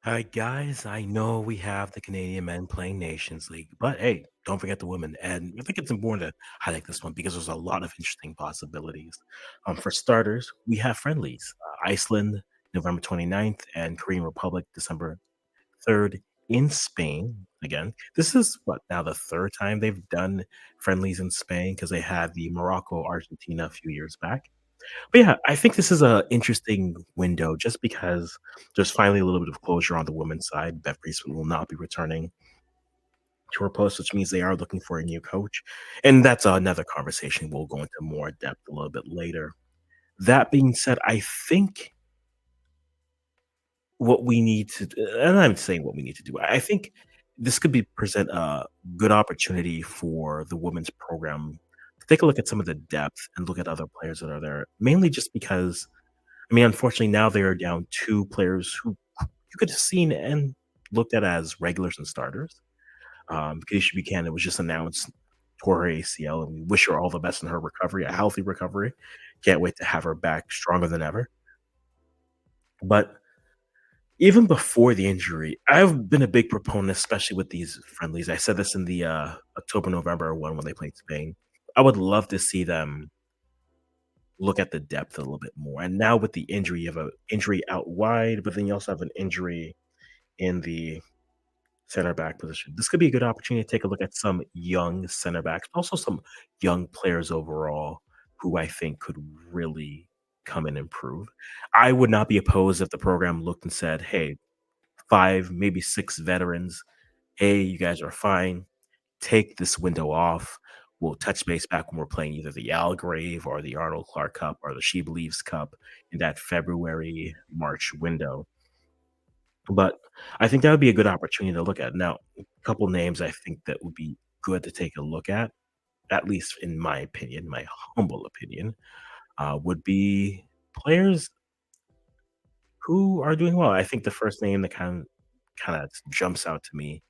Hi, guys. I know we have the Canadian men playing Nations League, but hey, don't forget the women. And I think it's important to highlight this one because there's a lot of interesting possibilities. For starters, we have friendlies Iceland, November 29th, and Korean Republic, December 3rd in Spain. Again, this is what now the third time they've done friendlies in Spain because they had the Morocco Argentina a few years back. But yeah, I think this is a interesting window just because there's finally a little bit of closure on the women's side. Beth Priestman will not be returning to her post, which means they are looking for a new coach. And that's another conversation we'll go into more depth a little bit later. That being said, I think what we need to and I'm saying what we need to do. I think this could be present a good opportunity for the women's program to take a look at some of the depth and look at other players that are there, mainly just because unfortunately, now they are down 2 players who you could have seen and looked at as regulars and starters. Kadeisha Buchanan was just announced tore her ACL, and we wish her all the best in her recovery, a healthy recovery. Can't wait to have her back stronger than ever. But even before the injury, I've been a big proponent, especially with these friendlies. I said this in the October November one when they played Spain. I would love to see them look at the depth a little bit more. And now with the injury, you have an injury out wide, but then you also have an injury in the center back position. This could be a good opportunity to take a look at some young center backs, but also some young players overall who I think could really come and improve. I would not be opposed if the program looked and said, hey, 5, maybe 6 veterans, hey, you guys are fine. Take this window off. We'll touch base back when we're playing either the Algrave or the Arnold Clark Cup or the She Believes Cup in that February, March window. But I think that would be a good opportunity to look at. Now, a couple names I think that would be good to take a look at least in my opinion, my humble opinion, would be players who are doing well. I think the first name that kinda jumps out to me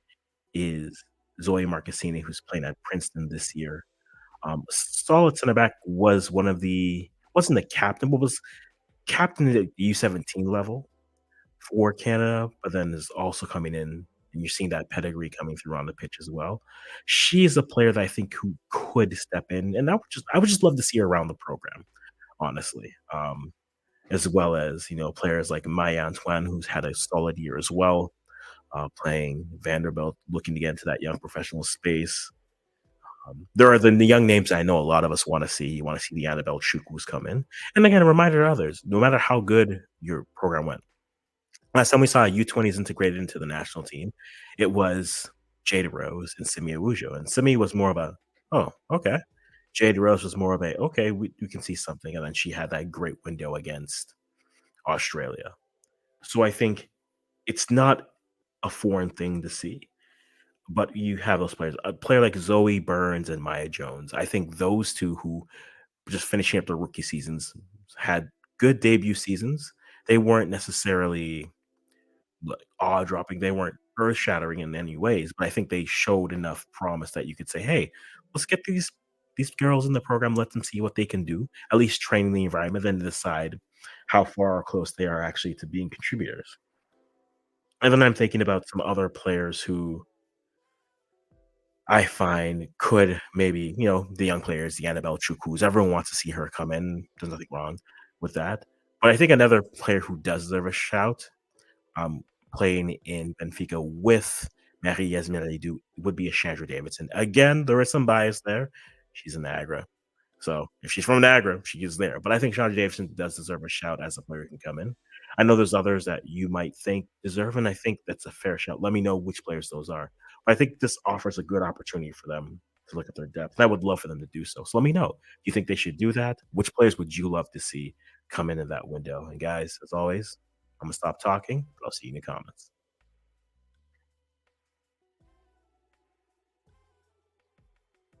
is Zoe Marcassini, who's playing at Princeton this year. Solid center back was one of the wasn't the captain, but was captain at the U17 level for Canada, but then is also coming in, and you're seeing that pedigree coming through on the pitch as well. She is a player that I think who could step in, and I would just love to see her around the program, honestly. As well as, players like Maya Antoine, who's had a solid year as well, playing Vanderbilt, looking to get into that young professional space. There are the young names I know a lot of us want to see. You want to see the Annabelle Chukwus come in. And again, a reminder to others, no matter how good your program went. Last time we saw U20s integrated into the national team, it was Jada Rose and Simi Awujo. And Simi was more of a, oh, okay. Jada Rose was more of a, okay, we can see something. And then she had that great window against Australia. So I think it's not a foreign thing to see. But you have those players. A player like Zoe Burns and Maya Jones, I think those 2 who just finishing up their rookie seasons had good debut seasons. They weren't necessarily, like, awe-dropping, they weren't earth-shattering in any ways, but I think they showed enough promise that you could say, "Hey, let's get these girls in the program, let them see what they can do, at least train in the environment, then decide how far or close they are actually to being contributors." And then I'm thinking about some other players who I find could maybe, the young players, the Annabelle Chukwus, everyone wants to see her come in. There's nothing wrong with that. But I think another player who does deserve a shout, um, playing in Benfica with Marie Yasmin would be a Chandra Davidson. Again, there is some bias there. She's in Niagara. So if she's from Niagara, she is there. But I think Chandra Davidson does deserve a shout as a player who can come in. I know there's others that you might think deserve, and I think that's a fair shout. Let me know which players those are. But I think this offers a good opportunity for them to look at their depth. And I would love for them to do so. So let me know. Do you think they should do that? Which players would you love to see come in that window? And guys, as always, I'm gonna stop talking. I'll see you in the comments.